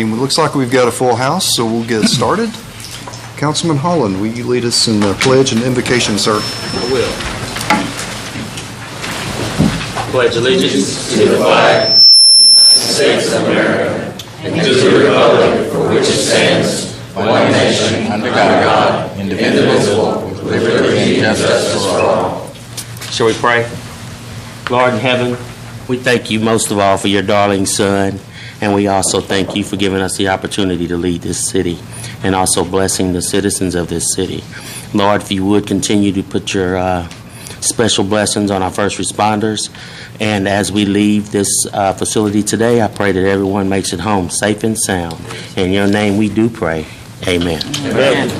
It looks like we've got a full house, so we'll get started. Councilman Holland, will you lead us in the pledge and invocation, sir? I will. Pledge allegiance to the flag of the United States of America and to the republic for which it stands, one nation, under God, indivisible, with liberty and justice for all. Shall we pray? Lord in heaven, we thank you most of all for your darling son, and we also thank you for giving us the opportunity to lead this city and also blessing the citizens of this city. Lord, if you would continue to put your special blessings on our first responders, and as we leave this facility today, I pray that everyone makes it home safe and sound. In your name we do pray. Amen. Amen.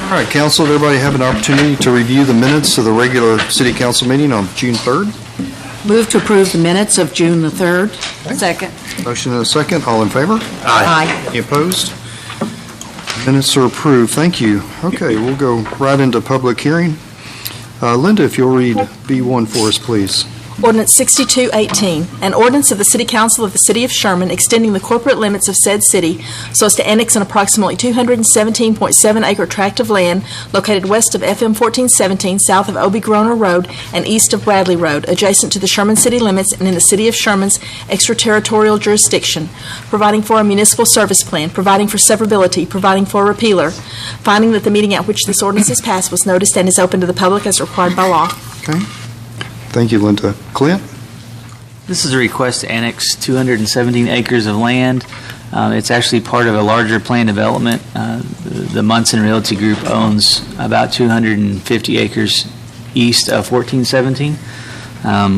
All right, council, did everybody have an opportunity to review the minutes of the regular city council meeting on June 3rd? Move to approve the minutes of June the 3rd. Okay. Second. Motion and a second. All in favor? Aye. Any opposed? Minutes are approved. Thank you. Okay, we'll go right into public hearing. Linda, if you'll read B1 for us, please. Ordinance 6218, an ordinance of the City Council of the City of Sherman extending the corporate limits of said city so as to annex an approximately 217.7-acre tract of land located west of FM 1417, south of Obie-Groner Road, and east of Bradley Road, adjacent to the Sherman city limits and in the City of Sherman's extraterritorial jurisdiction, providing for a municipal service plan, providing for severability, providing for a repealer, finding that the meeting at which this ordinance is passed was noticed and is open to the public as required by law. Okay. Thank you, Linda. Clint? This is a request to annex 217 acres of land. It's actually part of a larger plan development. The Munson Realty Group owns about 250 acres east of 1417.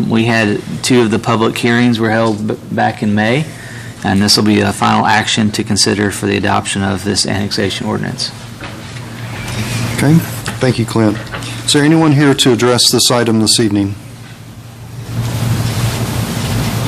We had two of the public hearings were held back in May, and this will be a final action to consider for the adoption of this annexation ordinance. Okay. Thank you, Clint. Is there anyone here to address this item this evening?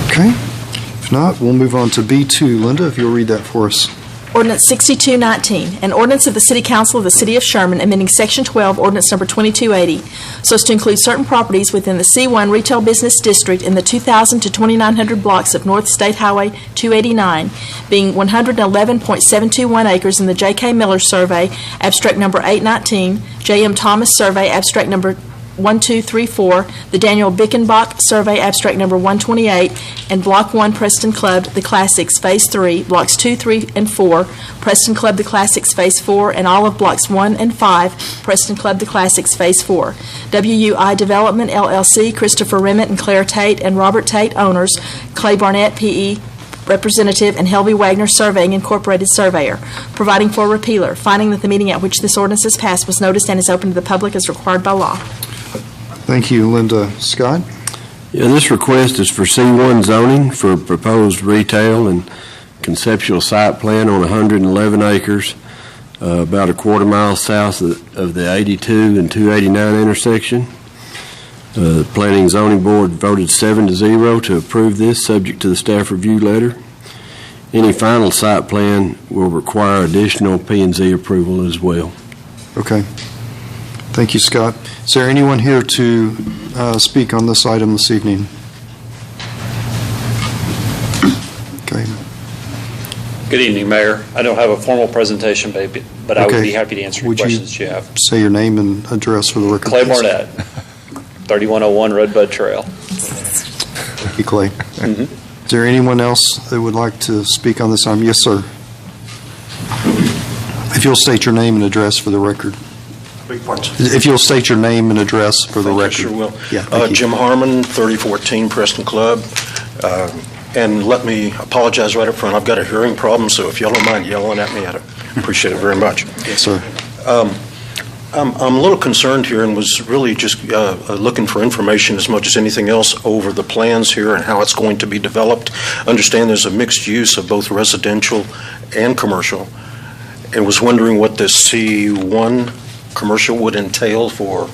Okay. If not, we'll move on to B2. Linda, if you'll read that for us. Ordinance 6219, an ordinance of the City Council of the City of Sherman amending Section 12, Ordinance Number 2280, so as to include certain properties within the C1 Retail Business District in the 2,000 to 2,900 blocks of North State Highway 289, being 111.721 acres in the J.K. Miller Survey, Abstract Number 819, J.M. Thomas Survey, Abstract Number 1234, the Daniel Bickenbach Survey, Abstract Number 128, and Block 1 Preston Club, The Classics, Phase 3, Blocks 2, 3, and 4, Preston Club, The Classics, Phase 4, and all of Blocks 1 and 5, Preston Club, The Classics, Phase 4. WUI Development, LLC, Christopher Remmett and Claire Tate, and Robert Tate, owners, Clay Barnett, P.E., Representative, and Helvey Wagner Surveying Incorporated Surveyor, providing for a repealer, finding that the meeting at which this ordinance is passed was noticed and is open to the public as required by law. Thank you, Linda. Scott? Yeah, this request is for C1 zoning for proposed retail and conceptual site plan on 111 acres, about a quarter mile south of the 82 and 289 intersection. The Planning and Zoning Board voted 7-0 to approve this, subject to the staff review letter. Any final site plan will require additional P&Z approval as well. Okay. Thank you, Scott. Is there anyone here to speak on this item this evening? Okay. Good evening, Mayor. I don't have a formal presentation, but I would be happy to answer any questions you have. Say your name and address for the record. Clay Barnett, 3101 Redbud Trail. Thank you, Clay. Mm-hmm. Is there anyone else that would like to speak on this item? Yes, sir. If you'll state your name and address for the record. If you'll state your name and address for the record. Sure will. Yeah, Jim Harmon, 3014 Preston Club. And let me apologize right up front. I've got a hearing problem, so if y'all don't mind yelling at me, I'd appreciate it very much. Yes, sir. I'm a little concerned here and was really just looking for information as much as anything else over the plans here and how it's going to be developed. Understand there's a mixed use of both residential and commercial, and was wondering what this C1 commercial would entail for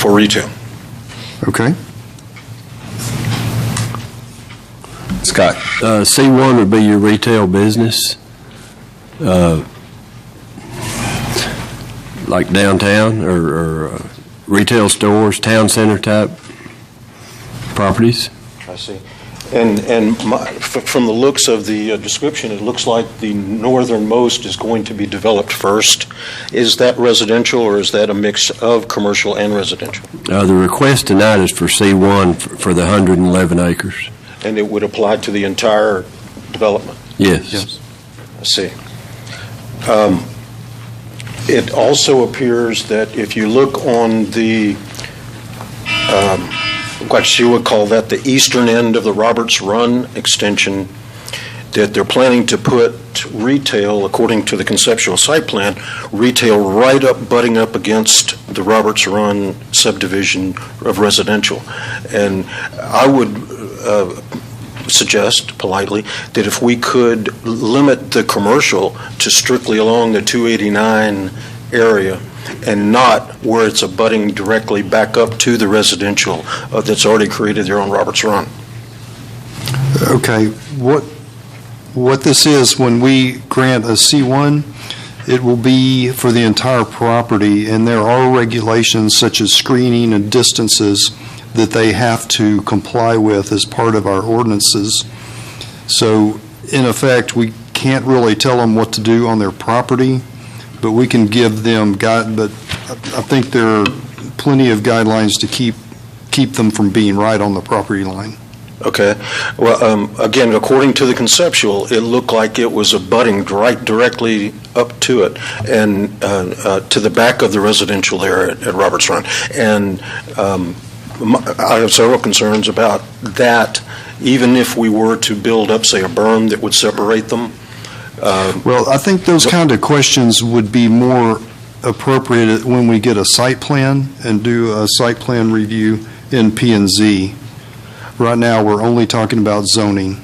retail. Okay. Scott. C1 would be your retail business, like downtown or retail stores, town center type properties. I see. From the looks of the description, it looks like the northernmost is going to be developed first. Is that residential, or is that a mix of commercial and residential? The request tonight is for C1 for the 111 acres. And it would apply to the entire development? Yes. I see. It also appears that if you look on the, what you would call that, the eastern end of the Roberts Run extension, that they're planning to put retail, according to the conceptual site plan, retail right up, butting up against the Roberts Run subdivision of residential. And I would suggest politely that if we could limit the commercial to strictly along the 289 area and not where it's abutting directly back up to the residential that's already created there on Roberts Run. Okay, what this is, when we grant a C1, it will be for the entire property, and there are regulations such as screening and distances that they have to comply with as part of our ordinances. So, in effect, we can't really tell them what to do on their property, but we can give them but I think there are plenty of guidelines to keep them from being right on the property line. Okay. Well, again, according to the conceptual, it looked like it was abutting right directly up to it and to the back of the residential there at Roberts Run. And I have several concerns about that, even if we were to build up, say, a berm that would separate them. Well, I think those kind of questions would be more appropriate when we get a site plan and do a site plan review in P&Z. Right now, we're only talking about zoning.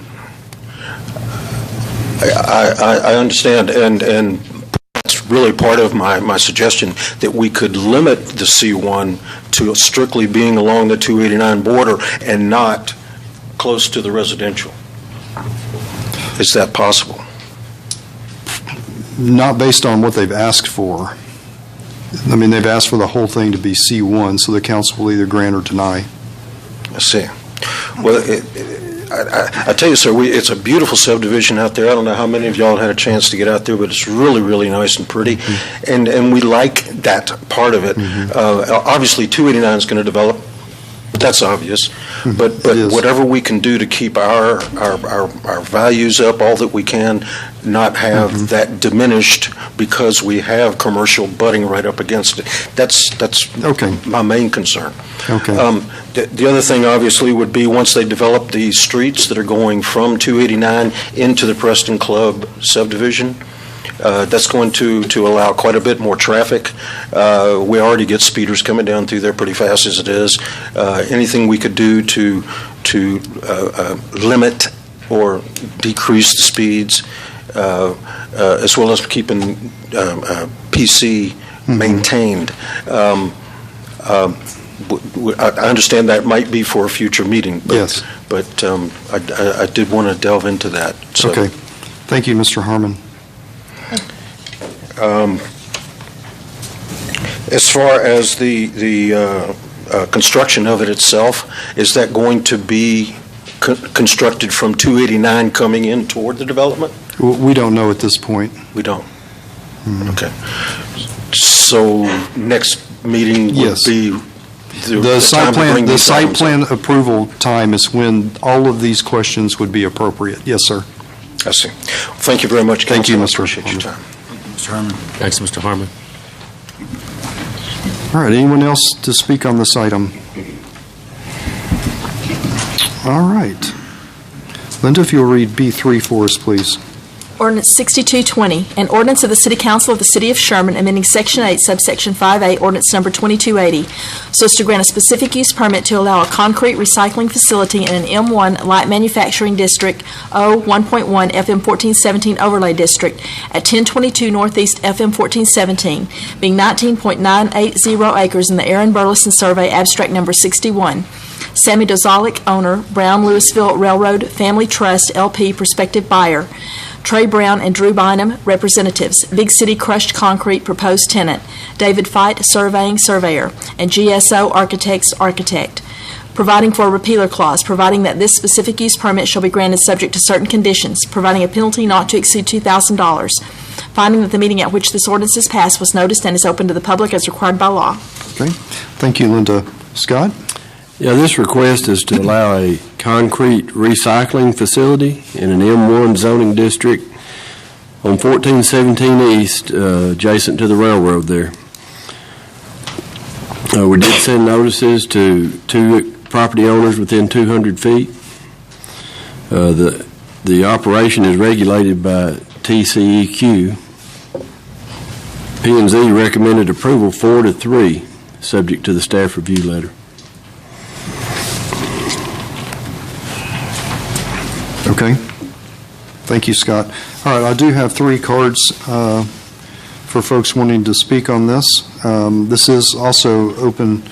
I understand, and that's really part of my suggestion, that we could limit the C1 to strictly being along the 289 border and not close to the residential. Is that possible? Not based on what they've asked for. I mean, they've asked for the whole thing to be C1, so the council will either grant or deny. I see. Well, I tell you, sir, it's a beautiful subdivision out there. I don't know how many of y'all had a chance to get out there, but it's really, really nice and pretty, and we like that part of it. Obviously, 289 is going to develop. That's obvious, but whatever we can do to keep our values up, all that we can, not have that diminished because we have commercial butting right up against it. That's okay. My main concern. Okay. The other thing, obviously, would be once they develop the streets that are going from 289 into the Preston Club subdivision, that's going to allow quite a bit more traffic. We already get speeders coming down through there pretty fast as it is. Anything we could do to limit or decrease the speeds, as well as keeping PC maintained. I understand that might be for a future meeting, but, I did want to delve into that. So. Okay. Thank you, Mr. Harmon. As far as the construction of it itself, is that going to be constructed from 289 coming in toward the development? We don't know at this point. We don't? Okay. So next meeting would be the site plan approval time is when all of these questions would be appropriate. Yes, sir. I see. Thank you very much, Council. Thank you, Mr. I appreciate your time. Mr. Harmon. Thanks, Mr. Harmon. All right, anyone else to speak on this item? All right. Linda, if you'll read B3 for us, please. Ordinance 6220, an ordinance of the City Council of the City of Sherman amending Section 8, subsection 5A, ordinance number 2280, so as to grant a specific use permit to allow a concrete recycling facility in an M1 light manufacturing district, O1.1 FM 1417 overlay district at 1022 Northeast FM 1417, being 19.980 acres in the Aaron Burleson Survey, abstract number 61. Sammy Dozalik, owner, Brown Louisville Railroad Family Trust, LP, prospective buyer. Trey Brown and Drew Bynum, representatives. Big City Crushed Concrete, proposed tenant. David Fite, surveying surveyor. And GSO Architects, architect. providing for a repealer clause, providing that this specific use permit shall be granted subject to certain conditions, providing a penalty not to exceed $2,000, finding that the meeting at which this ordinance is passed was noticed and is open to the public as required by law. Okay, thank you, Linda. Scott? Yeah, this request is to allow a concrete recycling facility in an M1 zoning district on 1417 East, adjacent to the railroad there. We did send notices to 2 property owners within 200 feet. The operation is regulated by TCEQ. P&Z recommended approval 4-3, subject to the staff review letter. Okay. Thank you, Scott. All right, I do have 3 cards for folks wanting to speak on this. This is also open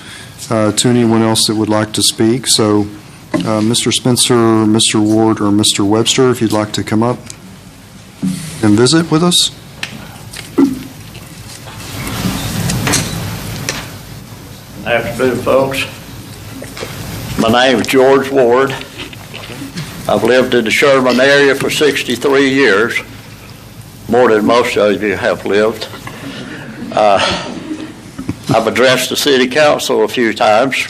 to anyone else that would like to speak. So, Mr. Spencer, Mr. Ward, or Mr. Webster, if you'd like to come up and visit with us. Afternoon, folks. My name is George Ward. I've lived in the Sherman area for 63 years, more than most of you have lived. I've addressed the city council a few times.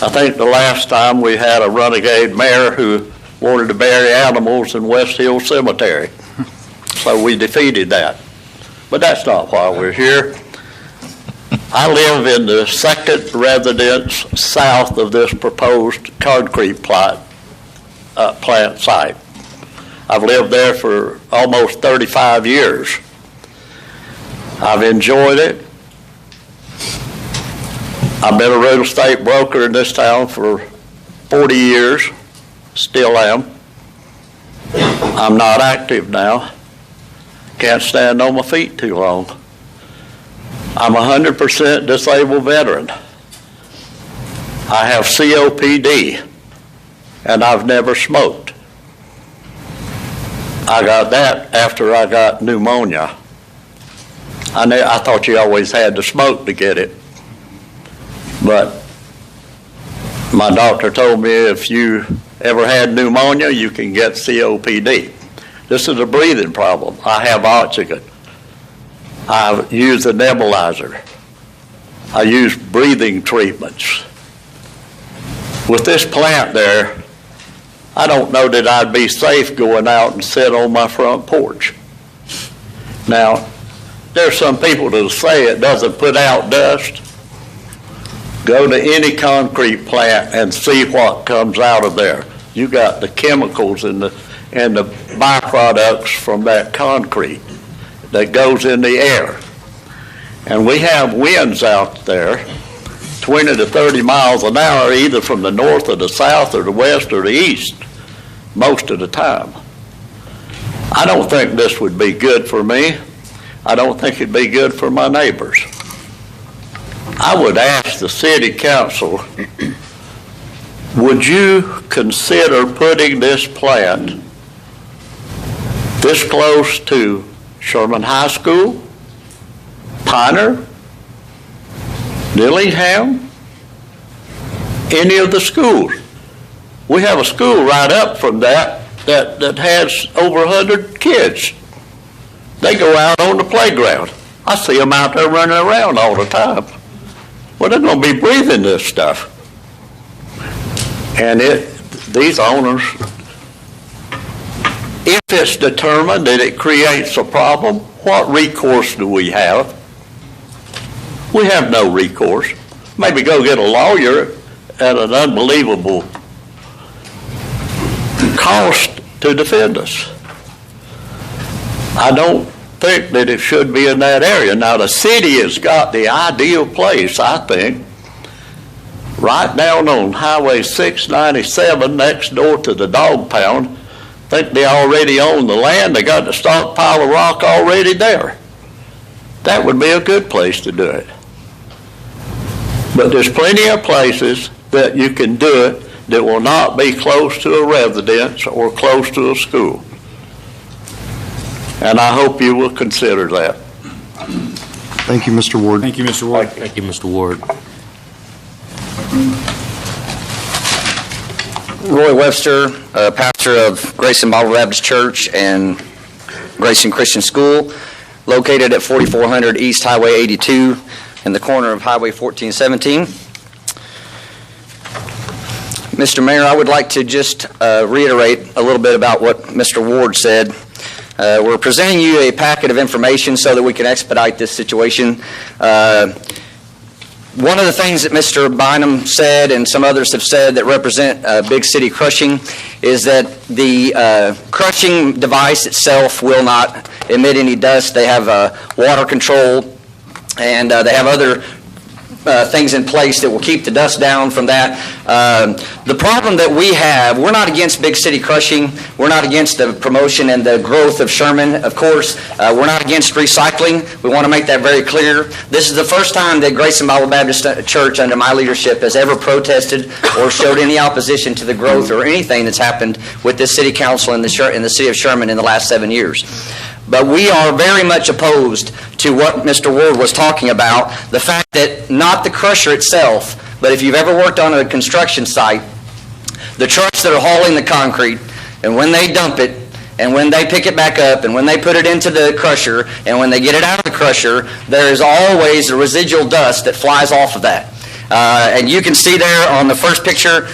I think the last time we had a renegade mayor who wanted to bury animals in West Hill Cemetery. So we defeated that. But that's not why we're here. I live in the second residence south of this proposed concrete plant site. I've lived there for almost 35 years. I've enjoyed it. I've been a real estate broker in this town for 40 years, still am. I'm not active now. Can't stand on my feet too long. I'm a 100% disabled veteran. I have COPD, and I've never smoked. I got that after I got pneumonia. I thought you always had to smoke to get it. But my doctor told me if you ever had pneumonia, you can get COPD. This is a breathing problem. I have oxygen. I use a nebulizer. I use breathing treatments. With this plant there, I don't know that I'd be safe going out and sit on my front porch. Now, there's some people that say it doesn't put out dust. Go to any concrete plant and see what comes out of there. You got the chemicals and the byproducts from that concrete that goes in the air. And we have winds out there, 20 to 30 miles an hour, either from the north or the south or the west or the east, most of the time. I don't think this would be good for me. I don't think it'd be good for my neighbors. I would ask the city council, would you consider putting this plant this close to Sherman High School, Piner, Dillingham, any of the schools? We have a school right up from that has over 100 kids. They go out on the playground. I see them out there running around all the time. Well, they're going to be breathing this stuff. And these owners, if it's determined that it creates a problem, what recourse do we have? We have no recourse. Maybe go get a lawyer at an unbelievable cost to defend us. I don't think that it should be in that area. Now, the city has got the ideal place, I think, right down on Highway 697 next door to the dog pound. I think they already own the land. They got the stockpile of rock already there. That would be a good place to do it. But there's plenty of places that you can do it that will not be close to a residence or close to a school. And I hope you will consider that. Thank you, Mr. Ward. Thank you, Mr. Ward. Thank you, Mr. Ward. Roy Webster, pastor of Grayson Bible Baptist Church and Grayson Christian School, located at 4400 East Highway 82 in the corner of Highway 1417. Mr. Mayor, I would like to just reiterate a little bit about what Mr. Ward said. We're presenting you a packet of information so that we can expedite this situation. One of the things that Mr. Bynum said and some others have said that represent big city crushing is that the crushing device itself will not emit any dust. They have water control, and they have other things in place that will keep the dust down from that. The problem that we have, we're not against big city crushing. We're not against the promotion and the growth of Sherman, of course. We're not against recycling. We want to make that very clear. This is the first time that Grayson Bible Baptist Church under my leadership has ever protested or showed any opposition to the growth or anything that's happened with this city council in the city of Sherman in the last 7 years. But we are very much opposed to what Mr. Ward was talking about, the fact that not the crusher itself, but if you've ever worked on a construction site, the trucks that are hauling the concrete, and when they dump it, and when they pick it back up, and when they put it into the crusher, and when they get it out of the crusher, there is always a residual dust that flies off of that. And you can see there on the first picture,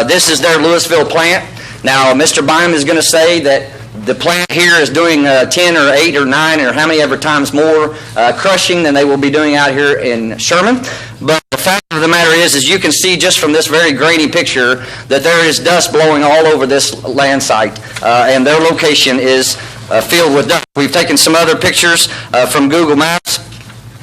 this is their Louisville plant. Now, Mr. Bynum is going to say that the plant here is doing 10 or 8 or 9 or how many ever times more crushing than they will be doing out here in Sherman. But the fact of the matter is you can see just from this very grainy picture that there is dust blowing all over this land site, and their location is filled with dust. We've taken some other pictures from Google Maps,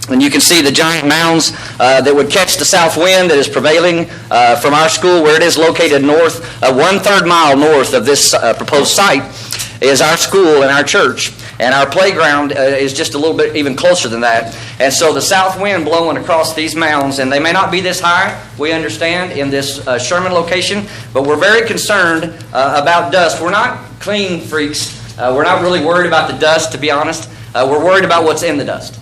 and you can see the giant mounds that would catch the south wind that is prevailing from our school, where it is located north, 1/3 mile north of this proposed site is our school and our church. And our playground is just a little bit even closer than that. And so the south wind blowing across these mounds, and they may not be this high, we understand, in this Sherman location, but we're very concerned about dust. We're not clean freaks. We're not really worried about the dust, to be honest. We're worried about what's in the dust.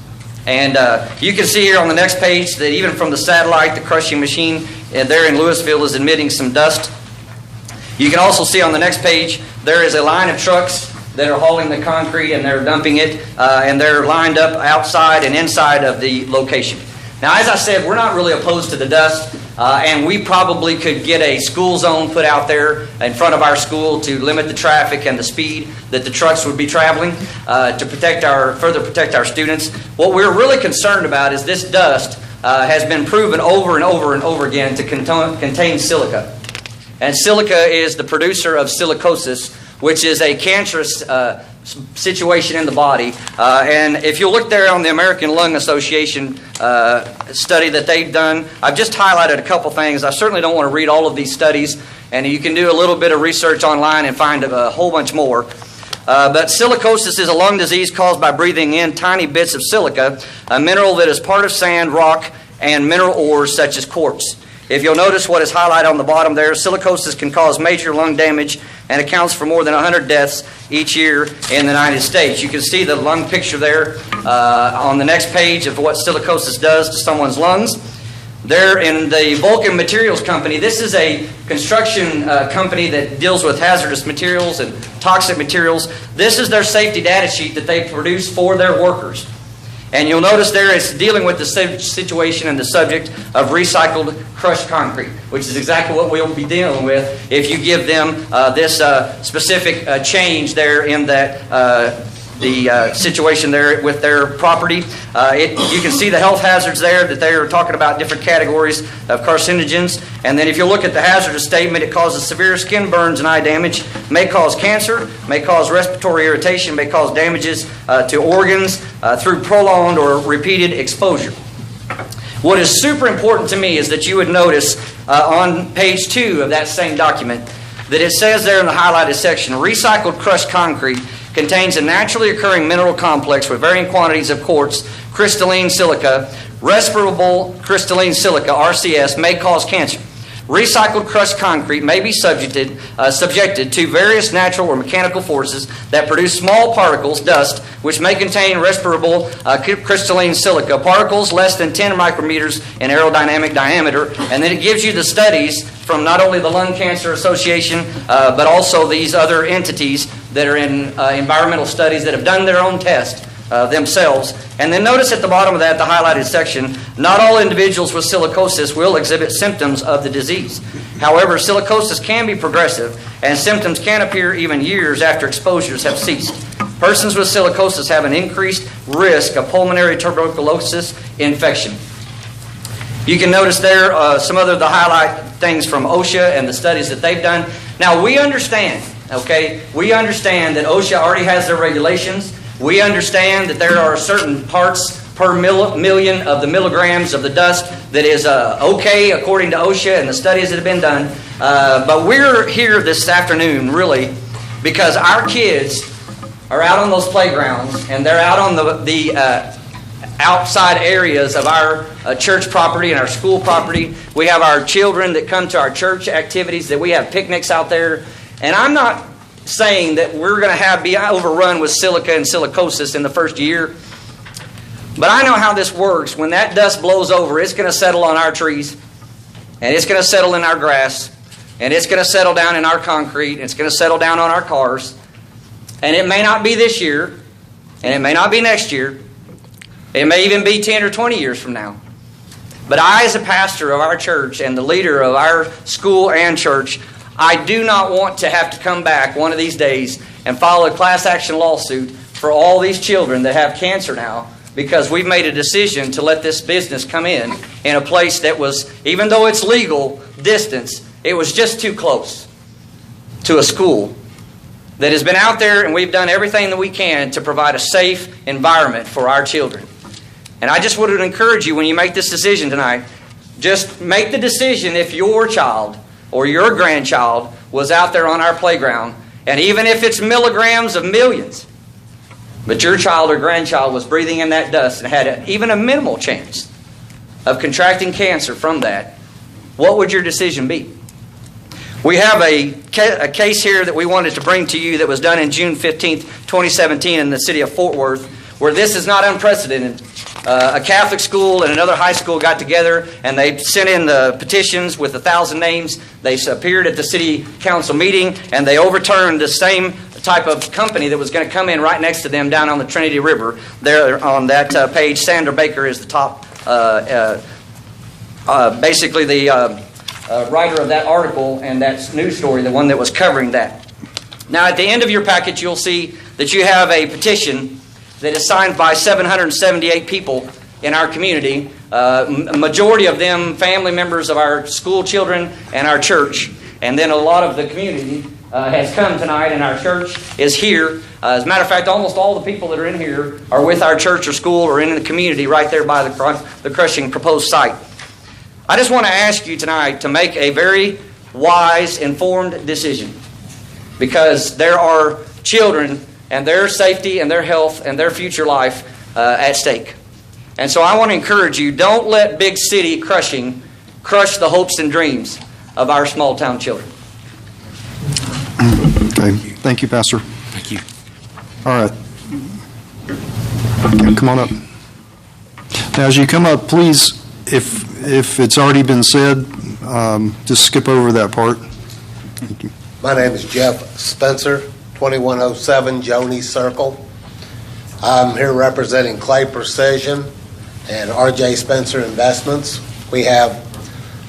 And you can see here on the next page that even from the satellite, the crushing machine there in Louisville is emitting some dust. You can also see on the next page, there is a line of trucks that are hauling the concrete and they're dumping it, and they're lined up outside and inside of the location. Now, as I said, we're not really opposed to the dust, and we probably could get a school zone put out there in front of our school to limit the traffic and the speed that the trucks would be traveling to further protect our students. What we're really concerned about is this dust has been proven over and over and over again to contain silica. And silica is the producer of silicosis, which is a cancerous situation in the body. And if you look there on the American Lung Association study that they've done, I've just highlighted a couple things. I certainly don't want to read all of these studies, and you can do a little bit of research online and find a whole bunch more. But silicosis is a lung disease caused by breathing in tiny bits of silica, a mineral that is part of sand, rock, and mineral ores such as quartz. If you'll notice what is highlighted on the bottom there, silicosis can cause major lung damage and accounts for more than 100 deaths each year in the United States. You can see the lung picture there on the next page of what silicosis does to someone's lungs. There in the Vulcan Materials Company, this is a construction company that deals with hazardous materials and toxic materials. This is their safety data sheet that they produce for their workers. And you'll notice there it's dealing with the situation and the subject of recycled crushed concrete, which is exactly what we'll be dealing with if you give them this specific change there in that the situation there with their property. You can see the health hazards there that they are talking about, different categories of carcinogens. And then if you look at the hazardous statement, it causes severe skin burns and eye damage, may cause cancer, may cause respiratory irritation, may cause damages to organs through prolonged or repeated exposure. What is super important to me is that you would notice on page 2 of that same document that it says there in the highlighted section, recycled crushed concrete contains a naturally occurring mineral complex with varying quantities of quartz, crystalline silica. Respirable crystalline silica, RCS, may cause cancer. recycled crushed concrete may be subjected to various natural or mechanical forces that produce small particles, dust, which may contain respirable crystalline silica, particles less than 10 micrometers in aerodynamic diameter. And then it gives you the studies from not only the Lung Cancer Association, but also these other entities that are in environmental studies that have done their own test themselves. And then notice at the bottom of that, the highlighted section, not all individuals with silicosis will exhibit symptoms of the disease. However, silicosis can be progressive, and symptoms can appear even years after exposures have ceased. Persons with silicosis have an increased risk of pulmonary tuberculosis infection. You can notice there some other the highlight things from OSHA and the studies that they've done. Now, we understand, okay, we understand that OSHA already has their regulations. We understand that there are certain parts per million of the milligrams of the dust that is okay according to OSHA and the studies that have been done. But we're here this afternoon really because our kids are out on those playgrounds and they're out on the outside areas of our church property and our school property. We have our children that come to our church activities, that we have picnics out there. And I'm not saying that we're going to be overrun with silica and silicosis in the first year. But I know how this works. When that dust blows over, it's going to settle on our trees, and it's going to settle in our grass, and it's going to settle down in our concrete, and it's going to settle down on our cars. And it may not be this year, and it may not be next year. It may even be 10 or 20 years from now. But I, as a pastor of our church and the leader of our school and church, I do not want to have to come back one of these days and file a class action lawsuit for all these children that have cancer now because we've made a decision to let this business come in a place that was, even though it's legal distance, it was just too close to a school that has been out there, and we've done everything that we can to provide a safe environment for our children. And I just would encourage you when you make this decision tonight, just make the decision if your child or your grandchild was out there on our playground, and even if it's milligrams of millions, but your child or grandchild was breathing in that dust and had even a minimal chance of contracting cancer from that, what would your decision be? We have a case here that we wanted to bring to you that was done in June 15th, 2017 in the city of Fort Worth, where this is not unprecedented. A Catholic school and another high school got together and they sent in the petitions with 1,000 names. They appeared at the city council meeting and they overturned the same type of company that was going to come in right next to them down on the Trinity River. There on that page, Sandra Baker is the top, basically the writer of that article and that news story, the one that was covering that. Now at the end of your package you'll see that you have a petition that is signed by 778 people in our community, a majority of them family members of our school children and our church. And then a lot of the community has come tonight, and our church is here. As a matter of fact, almost all the people that are in here are with our church or school or in the community right there by the crushing proposed site. I just want to ask you tonight to make a very wise, informed decision, because there are children and their safety and their health and their future life at stake. And so I want to encourage you, don't let big city crushing crush the hopes and dreams of our small town children. Okay. Thank you, Pastor. Thank you. All right. Come on up. Now, as you come up, please, if it's already been said, just skip over that part. Thank you. My name is Jeff Spencer, 2107 Joni Circle. I'm here representing Clay Precision and R.J. Spencer Investments. We have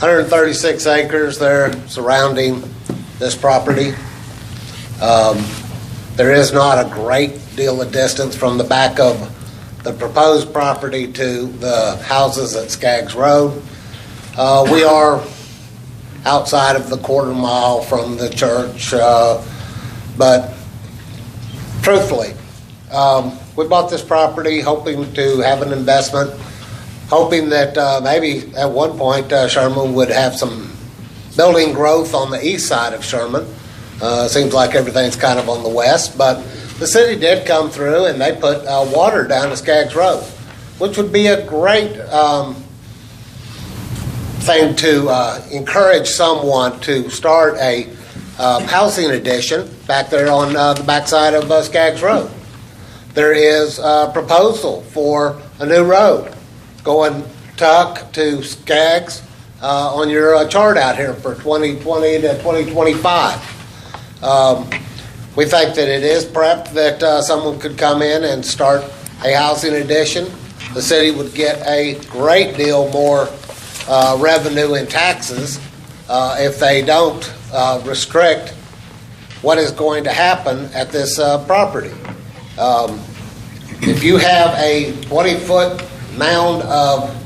136 acres there surrounding this property. There is not a great deal of distance from the back of the proposed property to the houses at Skaggs Road. We are outside of the quarter mile from the church, but truthfully, we bought this property hoping to have an investment, hoping that maybe at one point Sherman would have some building growth on the east side of Sherman. Seems like everything's kind of on the west, but the city did come through and they put water down to Skaggs Road, which would be a great thing to encourage someone to start a housing addition back there on the backside of Skaggs Road. There is a proposal for a new road going Tuck to Skaggs on your chart out here for 2020 to 2025. We think that it is prepped that someone could come in and start a housing addition. The city would get a great deal more revenue in taxes if they don't restrict what is going to happen at this property. If you have a 20-foot mound of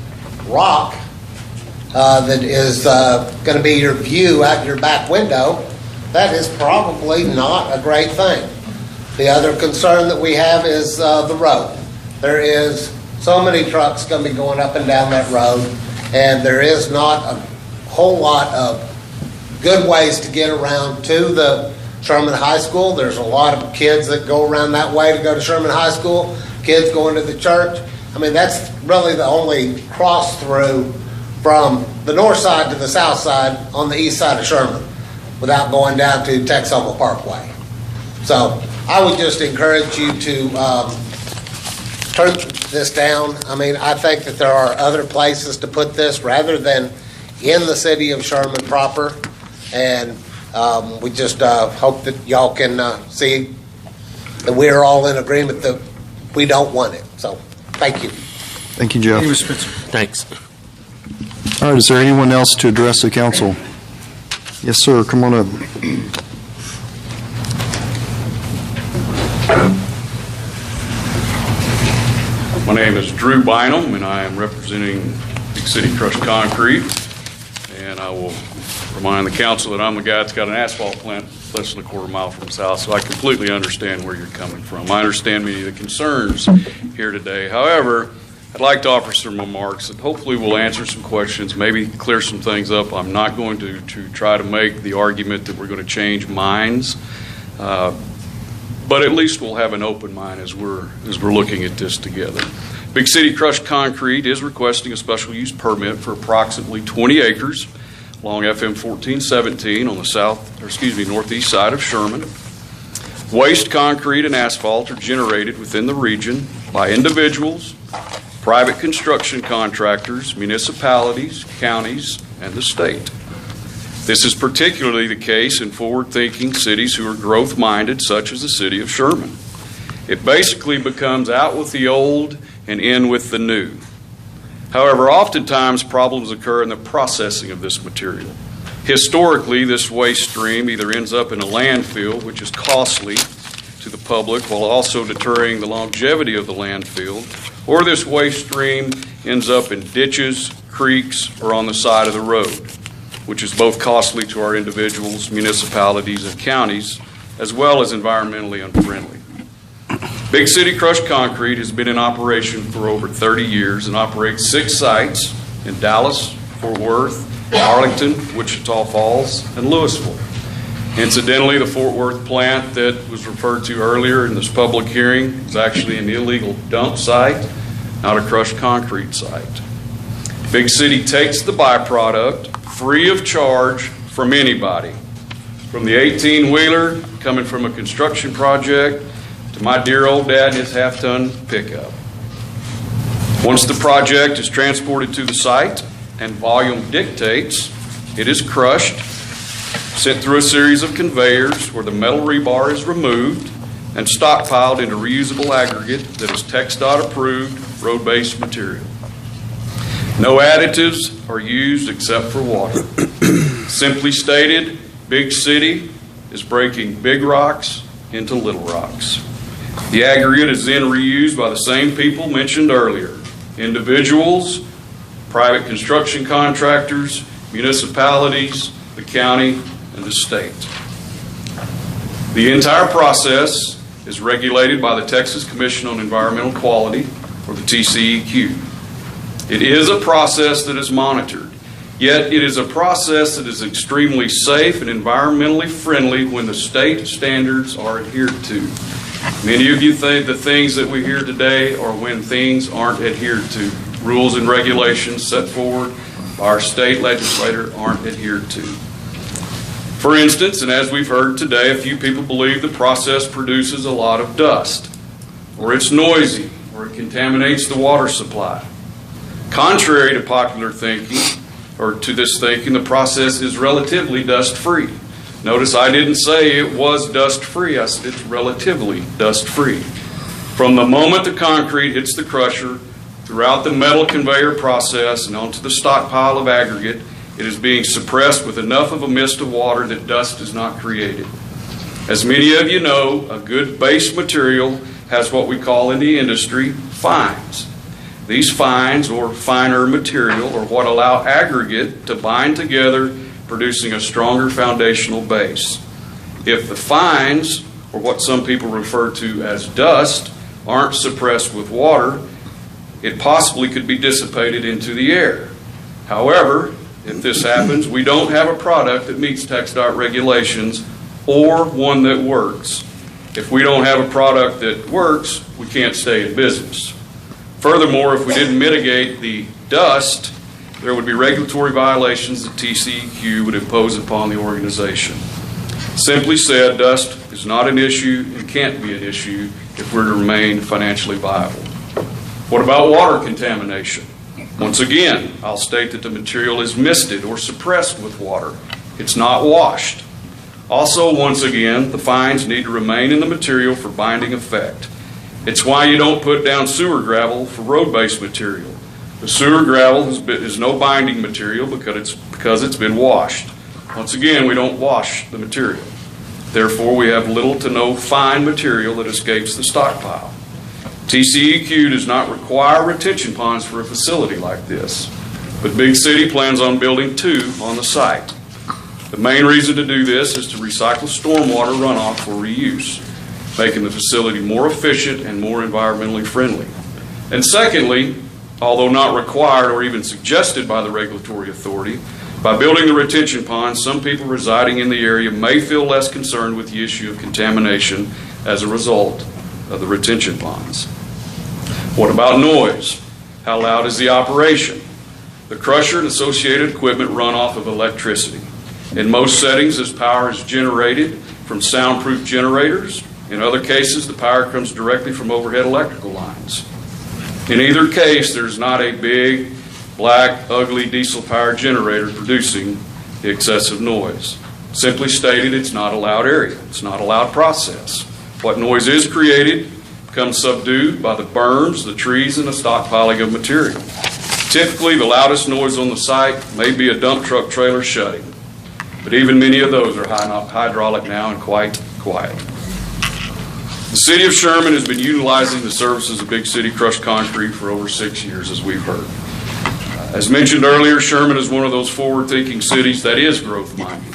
rock that is going to be your view out your back window, that is probably not a great thing. The other concern that we have is the road. There is so many trucks going to be going up and down that road, and there is not a whole lot of good ways to get around to the Sherman High School. There's a lot of kids that go around that way to go to Sherman High School, kids going to the church. I mean, that's really the only cross through from the north side to the south side on the east side of Sherman without going down to Texoma Parkway. So I would just encourage you to turn this down. I mean, I think that there are other places to put this rather than in the city of Sherman proper. And we just hope that y'all can see that we're all in agreement that we don't want it. So thank you. Thank you, Jeff. Thanks. All right, is there anyone else to address the council? Yes, sir. Come on up. My name is Drew Bynum, and I am representing Big City Crushed Concrete. And I will remind the council that I'm the guy that's got an asphalt plant less than a quarter mile from us house, so I completely understand where you're coming from. I understand many of the concerns here today. However, I'd like to offer some remarks that hopefully will answer some questions, maybe clear some things up. I'm not going to try to make the argument that we're going to change minds, but at least we'll have an open mind as we're looking at this together. Big City Crushed Concrete is requesting a special use permit for approximately 20 acres along FM 1417 on the northeast side of Sherman. Waste concrete and asphalt are generated within the region by individuals, private construction contractors, municipalities, counties, and the state. This is particularly the case in forward-thinking cities who are growth-minded, such as the city of Sherman. It basically becomes out with the old and in with the new. However, oftentimes problems occur in the processing of this material. Historically, this waste stream either ends up in a landfill, which is costly to the public while also deterring the longevity of the landfill, or this waste stream ends up in ditches, creeks, or on the side of the road, which is both costly to our individuals, municipalities, and counties, as well as environmentally unfriendly. Big City Crushed Concrete has been in operation for over 30 years and operates 6 sites in Dallas, Fort Worth, Arlington, Wichita Falls, and Louisville. Incidentally, the Fort Worth plant that was referred to earlier in this public hearing is actually an illegal dump site, not a crushed concrete site. Big City takes the byproduct free of charge from anybody, from the 18-wheeler coming from a construction project to my dear old dad and his half-ton pickup. Once the project is transported to the site and volume dictates, it is crushed, sent through a series of conveyors where the metal rebar is removed and stockpiled into reusable aggregate that is TxDOT approved road-based material. No additives are used except for water. Simply stated, Big City is breaking big rocks into little rocks. The aggregate is then reused by the same people mentioned earlier: individuals, private construction contractors, municipalities, the county, and the state. The entire process is regulated by the Texas Commission on Environmental Quality, or the TCEQ. It is a process that is monitored, yet it is a process that is extremely safe and environmentally friendly when the state standards are adhered to. Many of you think the things that we hear today are when things aren't adhered to. Rules and regulations set forward by our state legislator aren't adhered to. For instance, and as we've heard today, a few people believe the process produces a lot of dust, or it's noisy, or it contaminates the water supply. Contrary to popular thinking, or to this thinking, the process is relatively dust-free. Notice I didn't say it was dust-free, I said it's relatively dust-free. From the moment the concrete hits the crusher, throughout the metal conveyor process and onto the stockpile of aggregate, it is being suppressed with enough of a mist of water that dust is not created. As many of you know, a good base material has what we call in the industry fines. These fines, or finer material, are what allow aggregate to bind together, producing a stronger foundational base. If the fines, or what some people refer to as dust, aren't suppressed with water, it possibly could be dissipated into the air. However, if this happens, we don't have a product that meets TxDOT regulations or one that works. If we don't have a product that works, we can't stay in business. Furthermore, if we didn't mitigate the dust, there would be regulatory violations that TCEQ would impose upon the organization. Simply said, dust is not an issue and can't be an issue if we're to remain financially viable. What about water contamination? Once again, I'll state that the material is misted or suppressed with water. It's not washed. Also, once again, the fines need to remain in the material for binding effect. It's why you don't put down sewer gravel for road-based material. The sewer gravel is no binding material because it's been washed. Once again, we don't wash the material. Therefore, we have little to no fine material that escapes the stockpile. TCEQ does not require retention ponds for a facility like this, but Big City plans on building 2 on the site. The main reason to do this is to recycle stormwater runoff for reuse, making the facility more efficient and more environmentally friendly. And secondly, although not required or even suggested by the regulatory authority, by building the retention ponds, some people residing in the area may feel less concerned with the issue of contamination as a result of the retention ponds. What about noise? How loud is the operation? The crusher and associated equipment run off of electricity. In most settings, this power is generated from soundproof generators. In other cases, the power comes directly from overhead electrical lines. In either case, there's not a big, black, ugly diesel-powered generator producing the excessive noise. Simply stated, it's not a loud area. It's not a loud process. What noise is created becomes subdued by the berms, the trees, and the stockpiling of material. Typically, the loudest noise on the site may be a dump truck trailer shutting, but even many of those are hydraulic now and quite quiet. The City of Sherman has been utilizing the services of Big City Crushed Concrete for over 6 years, as we've heard. As mentioned earlier, Sherman is one of those forward-thinking cities that is growth-minded.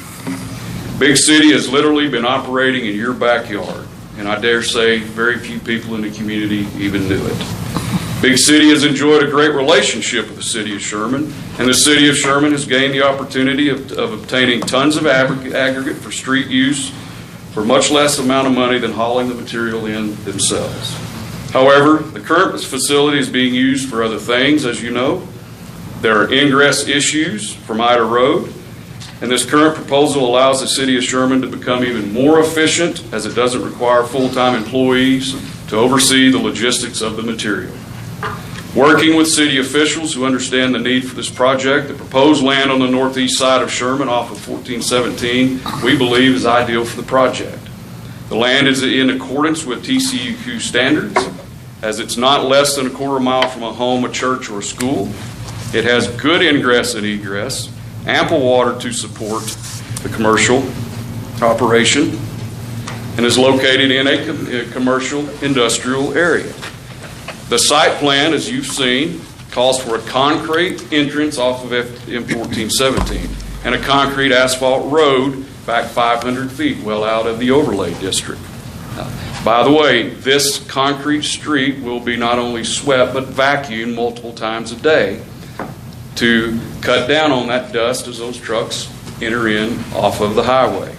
Big City has literally been operating in your backyard, and I dare say very few people in the community even knew it. Big City has enjoyed a great relationship with the City of Sherman, and the City of Sherman has gained the opportunity of obtaining tons of aggregate for street use for much less amount of money than hauling the material in themselves. However, the current facility is being used for other things, as you know. There are ingress issues from Ida Road, and this current proposal allows the City of Sherman to become even more efficient, as it doesn't require full-time employees to oversee the logistics of the material. Working with city officials who understand the need for this project, the proposed land on the northeast side of Sherman off of 1417, we believe is ideal for the project. The land is in accordance with TCEQ standards, as it's not less than a quarter mile from a home, a church, or a school. It has good ingress and egress, ample water to support the commercial operation, and is located in a commercial industrial area. The site plan, as you've seen, calls for a concrete entrance off of M1417 and a concrete asphalt road back 500 feet well out of the overlay district. By the way, this concrete street will be not only swept but vacuumed multiple times a day to cut down on that dust as those trucks enter in off of the highway.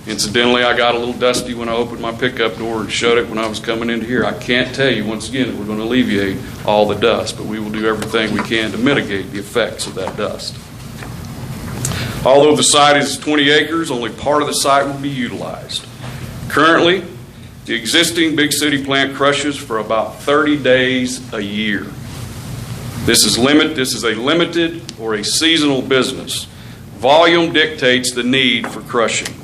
Incidentally, I got a little dusty when I opened my pickup door and shut it when I was coming into here. I can't tell you, once again, that we're going to alleviate all the dust, but we will do everything we can to mitigate the effects of that dust. Although the site is 20 acres, only part of the site will be utilized. Currently, the existing Big City plant crushes for about 30 days a year. This is a limited or a seasonal business. Volume dictates the need for crushing.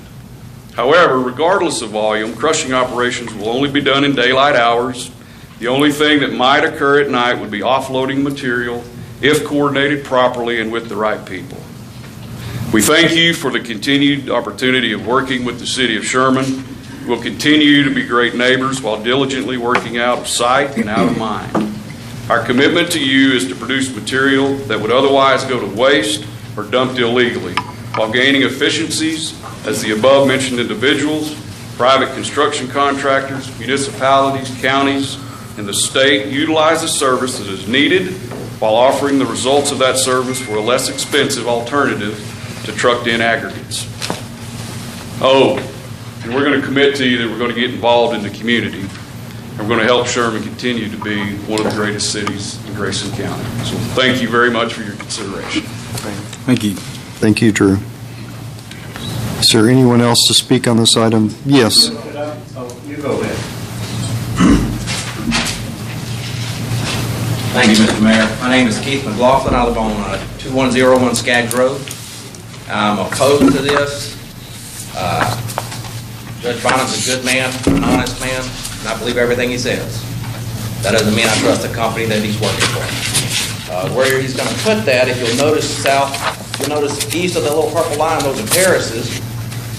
However, regardless of volume, crushing operations will only be done in daylight hours. The only thing that might occur at night would be offloading material if coordinated properly and with the right people. We thank you for the continued opportunity of working with the City of Sherman. We'll continue to be great neighbors while diligently working out of sight and out of mind. Our commitment to you is to produce material that would otherwise go to waste or dumped illegally, while gaining efficiencies as the above-mentioned individuals, private construction contractors, municipalities, counties, and the state utilize the service that is needed while offering the results of that service for a less expensive alternative to trucked-in aggregates. Oh, and we're going to commit to you that we're going to get involved in the community, and we're going to help Sherman continue to be one of the greatest cities in Grayson County. So thank you very much for your consideration. Thank you. Thank you, Drew. Is there anyone else to speak on this item? Yes. You go ahead. Thank you, Mr. Mayor. My name is Keith McLaughlin. I live on 2101 Skaggs Road. I'm opposed to this. Judge Bynum's a good man, an honest man, and I believe everything he says. That doesn't mean I trust the company that he's working for. Where he's going to put that, if you'll notice east of the little purple line, those are terraces,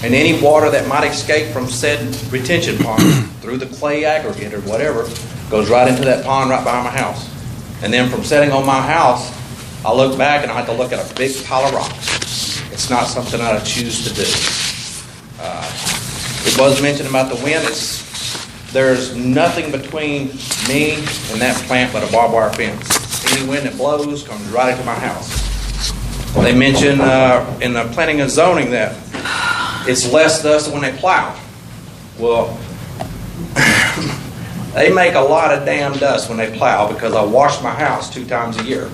and any water that might escape from said retention pond through the clay aggregate or whatever goes right into that pond right behind my house. And then from sitting on my house, I look back and I have to look at a big pile of rocks. It's not something I choose to do. It was mentioned about the wind. There's nothing between me and that plant but a barbed wire fence. Any wind that blows comes right into my house. They mentioned in the planning and zoning that it's less dust when they plow. Well, they make a lot of damn dust when they plow because I wash my house 2 times a year.